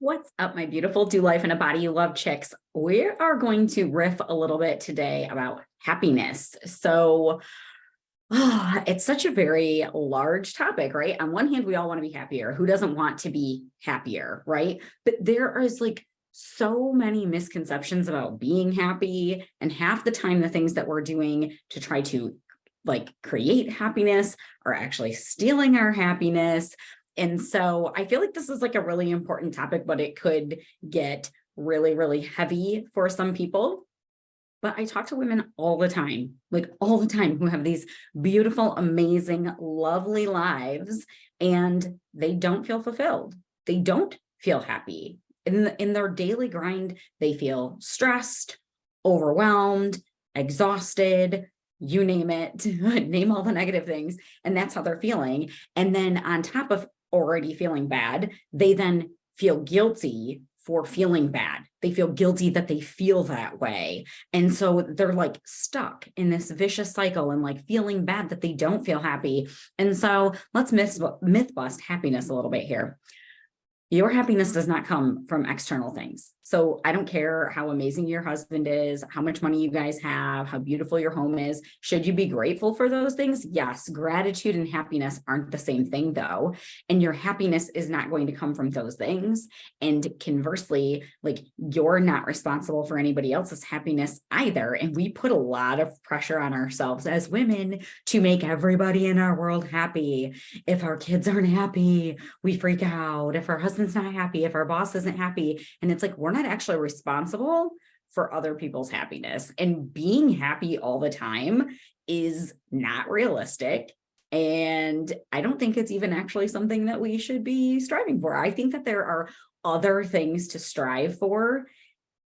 What's up, my beautiful Do Life in a Body You Love chicks? We are going to riff a little bit today about happiness. It's such a very large topic, right? On one hand, we all want to be happier. Who doesn't want to be happier, right? But there is like so many misconceptions about being happy. And half the time, the things that we're doing to try to like create happiness are actually stealing our happiness. And so I feel like this is like a really important topic, but it could get really, really heavy for some people. But I talk to women all the time, like all the time, who have these beautiful, amazing, lovely lives, and they don't feel fulfilled. They don't feel happy. In their daily grind, they feel stressed, overwhelmed, exhausted, you name it, name all the negative things. And that's how they're feeling. And then on top of already feeling bad, they then feel guilty for feeling bad. They feel guilty that they feel that way. And so they're like stuck in this vicious cycle and like feeling bad that they don't feel happy. And so let's myth bust happiness a little bit here. Your happiness does not come from external things. So I don't care how amazing your husband is, how much money you guys have, how beautiful your home is. Should you be grateful for those things? Yes. Gratitude and happiness aren't the same thing though. And your happiness is not going to come from those things. And conversely, like you're not responsible for anybody else's happiness either. And we put a lot of pressure on ourselves as women to make everybody in our world happy. If our kids aren't happy, we freak out. If our husband's not happy, if our boss isn't happy, and it's like we're not actually responsible for other people's happiness, and being happy all the time is not realistic. And I don't think it's even actually something that we should be striving for. I think that there are other things to strive for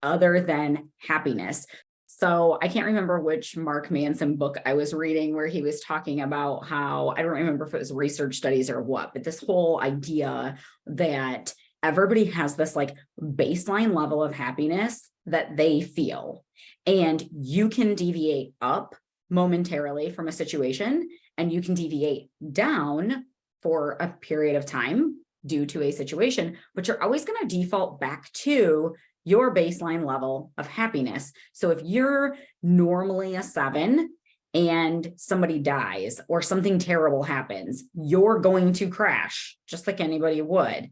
other than happiness. So I can't remember which Mark Manson book I was reading where he was talking about how, I don't remember if it was research studies or what, but this whole idea that everybody has this like baseline level of happiness that they feel, and you can deviate up momentarily from a situation and you can deviate down for a period of time due to a situation, but you're always going to default back to your baseline level of happiness. So if you're normally a 7 and somebody dies or something terrible happens, you're going to crash just like anybody would.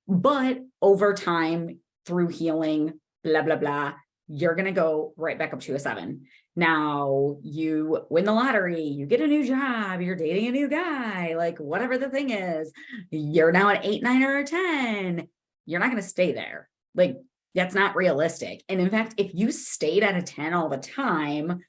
But over time, through healing, blah, blah, blah, you're going to go right back up to a 7. Now you win the lottery, you get a new job, you're dating a new guy, like whatever the thing is, you're now an 8, 9, or a 10. You're not going to stay there. Like, that's not realistic. And in fact, if you stayed at a 10 all the time,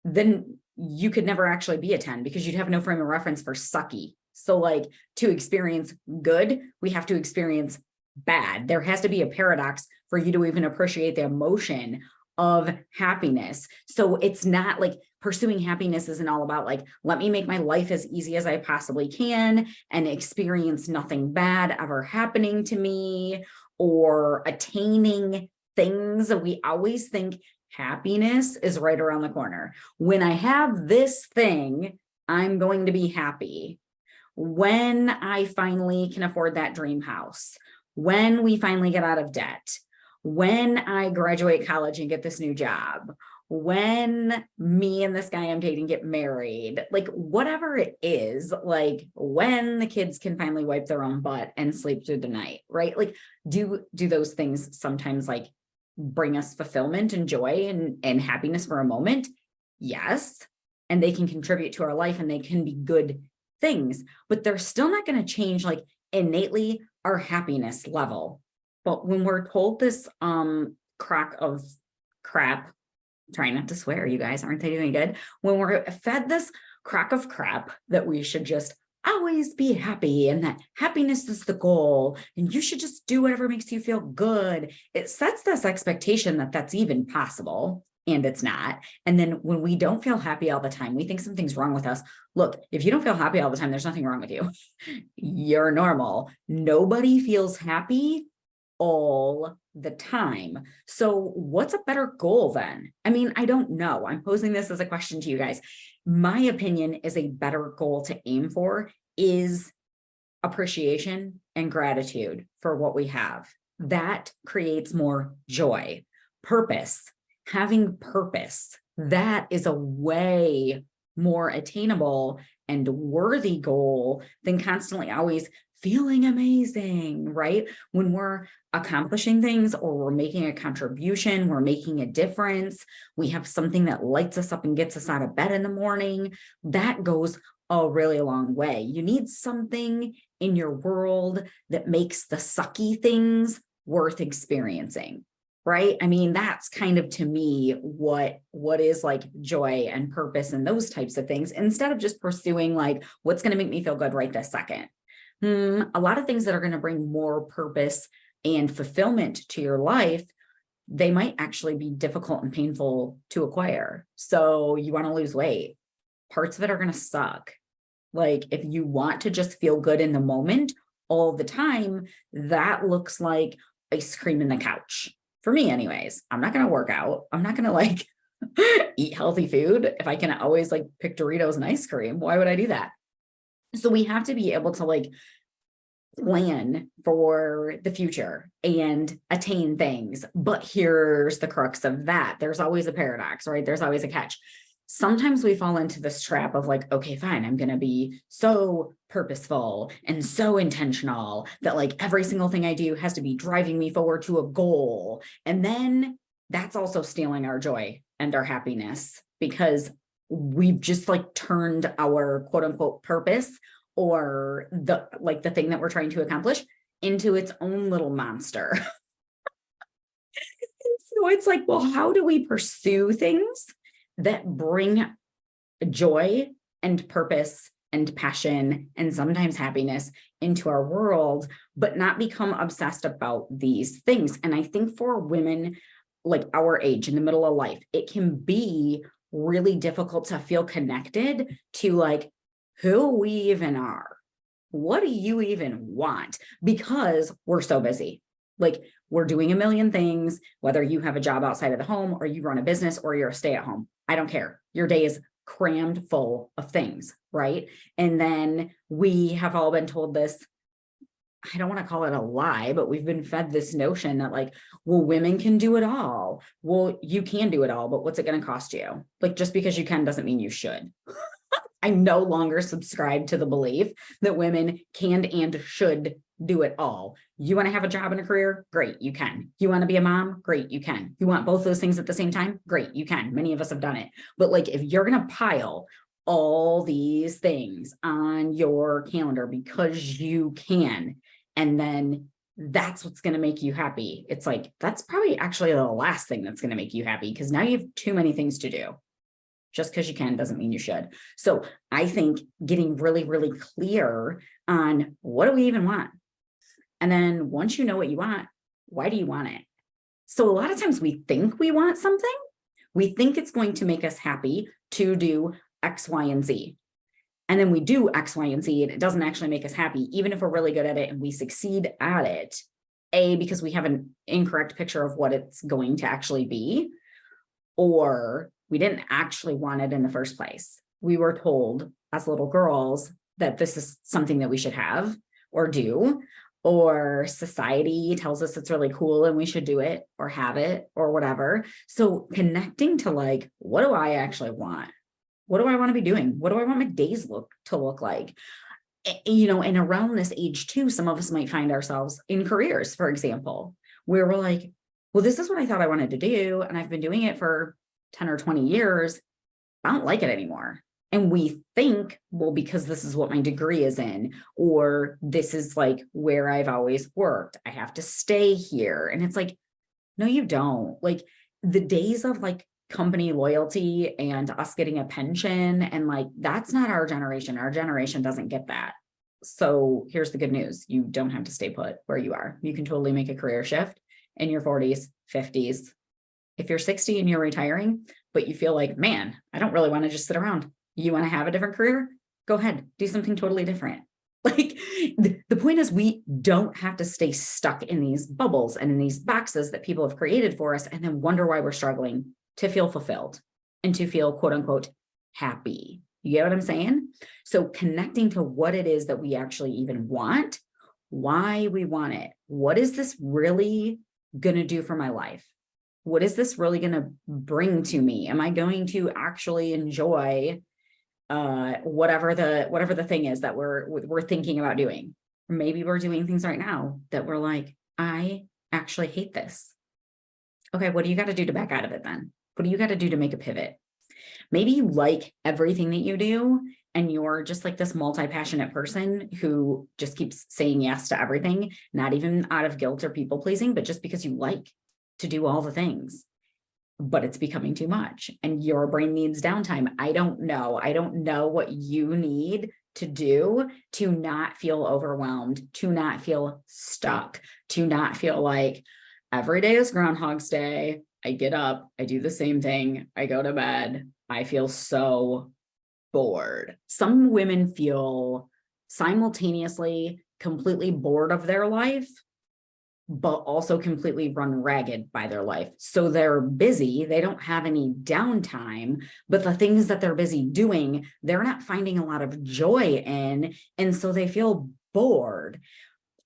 then you could never actually be a 10 because you'd have no frame of reference for sucky. So like to experience good, we have to experience bad. There has to be a paradox for you to even appreciate the emotion of happiness. So it's not like pursuing happiness isn't all about like, let me make my life as easy as I possibly can and experience nothing bad ever happening to me, or attaining things. We always think happiness is right around the corner. When I have this thing, I'm going to be happy. When I finally can afford that dream house, when we finally get out of debt, when I graduate college and get this new job, when me and this guy I'm dating get married, like whatever it is, like when the kids can finally wipe their own butt and sleep through the night, right? Like do those things sometimes like bring us fulfillment and joy and happiness for a moment? Yes. And they can contribute to our life and they can be good things, but they're still not going to change like innately our happiness level. But when we're told this crock of crap, trying not to swear, you guys, aren't they doing good? When we're fed this crock of crap that we should just always be happy and that happiness is the goal and you should just do whatever makes you feel good, it sets this expectation that that's even possible, and it's not. And then when we don't feel happy all the time, we think something's wrong with us. Look, if you don't feel happy all the time, there's nothing wrong with you. You're normal. Nobody feels happy all the time. So what's a better goal then? I mean, I don't know. I'm posing this as a question to you guys. My opinion is a better goal to aim for is appreciation and gratitude for what we have. that creates more joy, purpose, having purpose. That is a way more attainable and worthy goal than constantly always feeling amazing, right? When we're accomplishing things or we're making a contribution, we're making a difference, we have something that lights us up and gets us out of bed in the morning, that goes a really long way. You need something in your world that makes the sucky things worth experiencing, right? I mean, that's kind of, to me, what is like joy and purpose and those types of things, instead of just pursuing like what's going to make me feel good right this second. A lot of things that are going to bring more purpose and fulfillment to your life, they might actually be difficult and painful to acquire. So you want to lose weight, parts of it are going to suck. Like if you want to just feel good in the moment all the time, that looks like ice cream in the couch. For me anyways, I'm not going to work out. I'm not going to like eat healthy food. If I can always like pick Doritos and ice cream, why would I do that? So we have to be able to like plan for the future and attain things. But here's the crux of that. There's always a paradox, right? There's always a catch. Sometimes we fall into this trap of like, okay, fine, I'm going to be so purposeful and so intentional that like every single thing I do has to be driving me forward to a goal. And then that's also stealing our joy and our happiness, because we've just like turned our quote unquote purpose or the thing that we're trying to accomplish into its own little monster. So it's like, well, how do we pursue things that bring joy and purpose and passion and sometimes happiness into our world, but not become obsessed about these things? And I think for women like our age, in the middle of life, it can be really difficult to feel connected to like who we even are. What do you even want? Because we're so busy. Like we're doing a million things, whether you have a job outside of the home or you run a business or you're a stay-at-home. I don't care. Your day is crammed full of things, right? And then we have all been told this, I don't want to call it a lie, but we've been fed this notion that like, well, women can do it all. Well, you can do it all, but what's it going to cost you? Like, just because you can doesn't mean you should. I no longer subscribe to the belief that women can and should do it all. You want to have a job and a career? Great, you can. You want to be a mom? Great, you can. You want both those things at the same time? Great, you can. Many of us have done it. But like, if you're going to pile all these things on your calendar because you can, and then that's what's going to make you happy, it's like, that's probably actually the last thing that's going to make you happy, because now you have too many things to do. Just because you can doesn't mean you should. So I think getting really, really clear on what do we even want? And then once you know what you want, why do you want it? So a lot of times we think we want something. We think it's going to make us happy to do X, Y, and Z. And then we do X, Y, and Z, and it doesn't actually make us happy, even if we're really good at it and we succeed at it. A, because we have an incorrect picture of what it's going to actually be, or we didn't actually want it in the first place. We were told as little girls that this is something that we should have or do, or society tells us it's really cool and we should do it or have it or whatever. So connecting to like, what do I actually want? What do I want to be doing? What do I want my days to look like? And around this age too, some of us might find ourselves in careers, for example, where we're like, well, this is what I thought I wanted to do, and I've been doing it for 10 or 20 years. I don't like it anymore. And we think, well, because this is what my degree is in, or this is like where I've always worked, I have to stay here. And it's like, no, you don't. Like the days of like company loyalty and us getting a pension, and like, that's not our generation. Our generation doesn't get that. So here's the good news. You don't have to stay put where you are. You can totally make a career shift in your 40s, 50s. If you're 60 and you're retiring, but you feel like, man, I don't really want to just sit around. You want to have a different career? Go ahead, do something totally different. Like the point is, we don't have to stay stuck in these bubbles and in these boxes that people have created for us and then wonder why we're struggling to feel fulfilled and to feel quote unquote happy. You get what I'm saying? So connecting to what it is that we actually even want, why we want it. What is this really going to do for my life? What is this really going to bring to me? Am I going to actually enjoy whatever the thing is that we're thinking about doing? Maybe we're doing things right now that we're like, I actually hate this. Okay, what do you got to do to back out of it then? What do you got to do to make a pivot? Maybe you like everything that you do and you're just like this multi-passionate person who just keeps saying yes to everything, not even out of guilt or people pleasing, but just because you like to do all the things, but it's becoming too much and your brain needs downtime. I don't know what you need to do to not feel overwhelmed, to not feel stuck, to not feel like every day is Groundhog's Day. I get up, I do the same thing, I go to bed, I feel so bored. Some women feel simultaneously completely bored of their life, but also completely run ragged by their life. So they're busy, they don't have any downtime, but the things that they're busy doing, they're not finding a lot of joy in. And so they feel bored.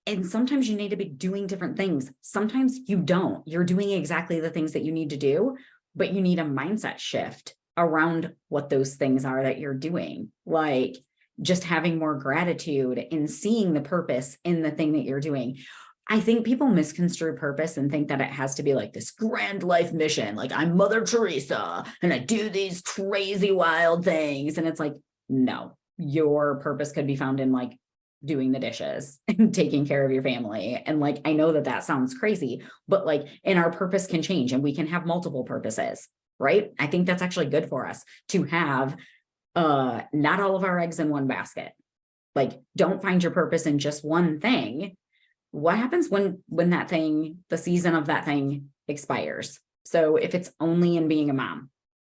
And sometimes you need to be doing different things. Sometimes you don't. You're doing exactly the things that you need to do, but you need a mindset shift around what those things are that you're doing. Like just having more gratitude and seeing the purpose in the thing that you're doing. I think people misconstrue purpose and think that it has to be like this grand life mission. Like I'm Mother Teresa and I do these crazy wild things. And it's like, no, your purpose could be found in like doing the dishes and taking care of your family. And like, I know that that sounds crazy, but like, and our purpose can change and we can have multiple purposes, right? I think that's actually good for us to have not all of our eggs in one basket. Like, don't find your purpose in just one thing. What happens when that thing, the season of that thing expires? So if it's only in being a mom,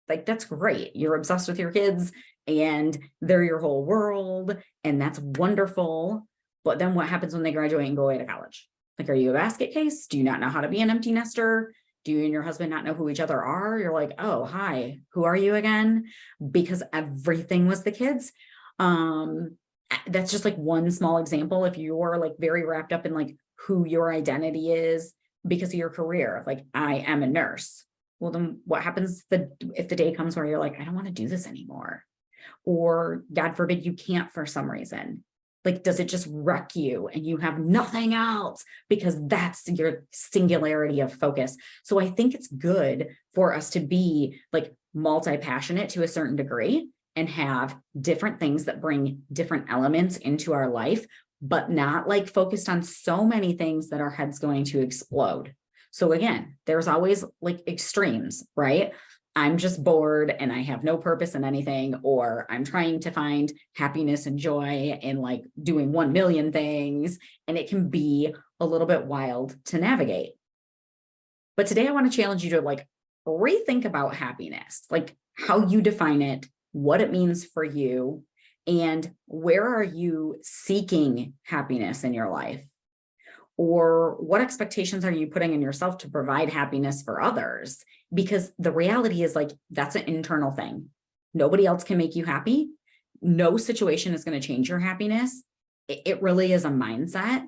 like that's great. You're obsessed with your kids and they're your whole world and that's wonderful. But then what happens when they graduate and go away to college? Like, are you a basket case? Do you not know how to be an empty nester? Do you and your husband not know who each other are? You're like, oh, hi, who are you again? Because everything was the kids. That's just like one small example. If you're like very wrapped up in like who your identity is because of your career, like I am a nurse. Well, then what happens if the day comes where you're like, I don't want to do this anymore? Or God forbid you can't for some reason. Like, does it just wreck you and you have nothing else because that's your singularity of focus? So I think it's good for us to be like multi-passionate to a certain degree and have different things that bring different elements into our life, but not like focused on so many things that our head's going to explode. So again, there's always like extremes, right? I'm just bored and I have no purpose in anything, or I'm trying to find happiness and joy in like doing 1 million things. And it can be a little bit wild to navigate. But today I want to challenge you to like rethink about happiness, like how you define it, what it means for you, and where are you seeking happiness in your life? Or what expectations are you putting in yourself to provide happiness for others? Because the reality is like, that's an internal thing. Nobody else can make you happy. No situation is going to change your happiness. It really is a mindset.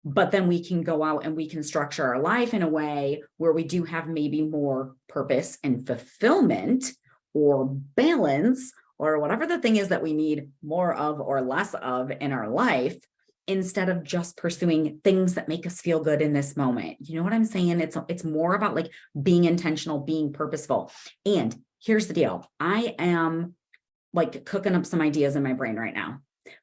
But then we can go out and we can structure our life in a way where we do have maybe more purpose and fulfillment or balance or whatever the thing is that we need more of or less of in our life, instead of just pursuing things that make us feel good in this moment. You know what I'm saying? It's more about like being intentional, being purposeful. And here's the deal. I am like cooking up some ideas in my brain right now.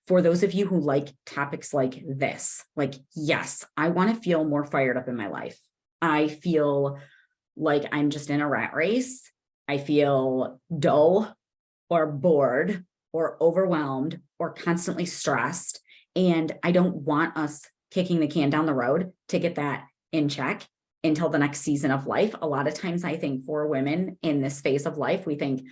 For those of you who like topics like this, like, yes, I want to feel more fired up in my life. I feel like I'm just in a rat race. I feel dull or bored or overwhelmed or constantly stressed. And I don't want us kicking the can down the road to get that in check until the next season of life. A lot of times I think for women in this phase of life, we think,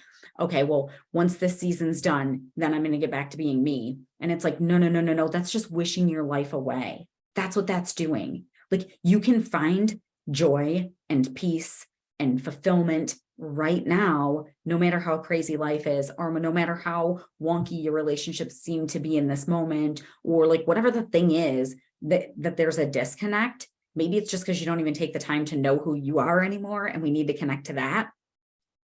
okay, well, once this season's done, then I'm going to get back to being me. And it's like, no. That's just wishing your life away. That's what that's doing. Like you can find joy and peace and fulfillment right now, no matter how crazy life is, or no matter how wonky your relationships seem to be in this moment, or like whatever the thing is that there's a disconnect. Maybe it's just because you don't even take the time to know who you are anymore, and we need to connect to that.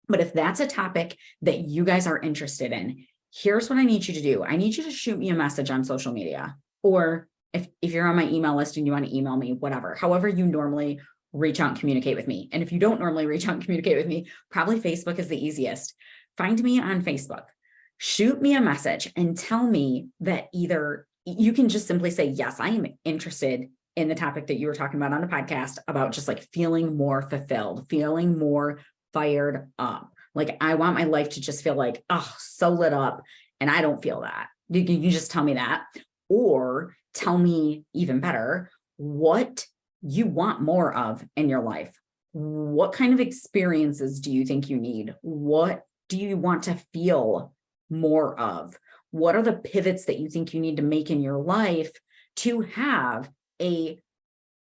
But if that's a topic that you guys are interested in, here's what I need you to do. I need you to shoot me a message on social media, or if you're on my email list and you want to email me, whatever, however you normally reach out and communicate with me. And if you don't normally reach out and communicate with me, probably Facebook is the easiest. Find me on Facebook, shoot me a message and tell me that either you can just simply say, yes, I am interested in the topic that you were talking about on the podcast about just like feeling more fulfilled, feeling more fired up. Like I want my life to just feel like, oh, so lit up. And I don't feel that. You just tell me that, or tell me even better, what you want more of in your life. What kind of experiences do you think you need? What do you want to feel more of? What are the pivots that you think you need to make in your life to have a,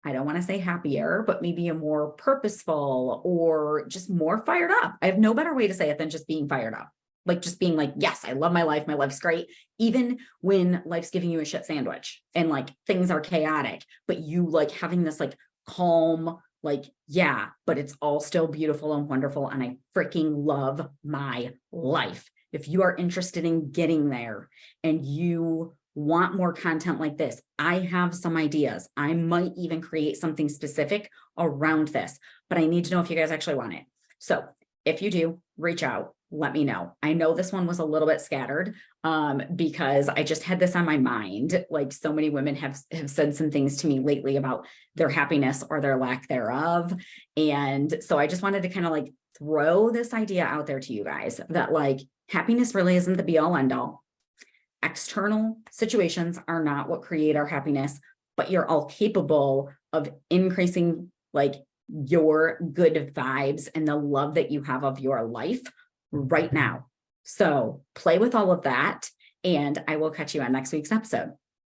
I don't want to say happier, but maybe a more purposeful or just more fired up? I have no better way to say it than just being fired up. Like just being like, yes, I love my life. My life's great. Even when life's giving you a shit sandwich and like things are chaotic, but you like having this like calm, like, yeah, but it's all still beautiful and wonderful. And I freaking love my life. If you are interested in getting there and you want more content like this, I have some ideas. I might even create something specific around this, but I need to know if you guys actually want it. So if you do, reach out, let me know. I know this one was a little bit scattered because I just had this on my mind. Like so many women have said some things to me lately about their happiness or their lack thereof. And so I just wanted to kind of like throw this idea out there to you guys that like happiness really isn't the be all end all. External situations are not what create our happiness, but you're all capable of increasing like your good vibes and the love that you have of your life right now. So play with all of that, and I will catch you on next week's episode.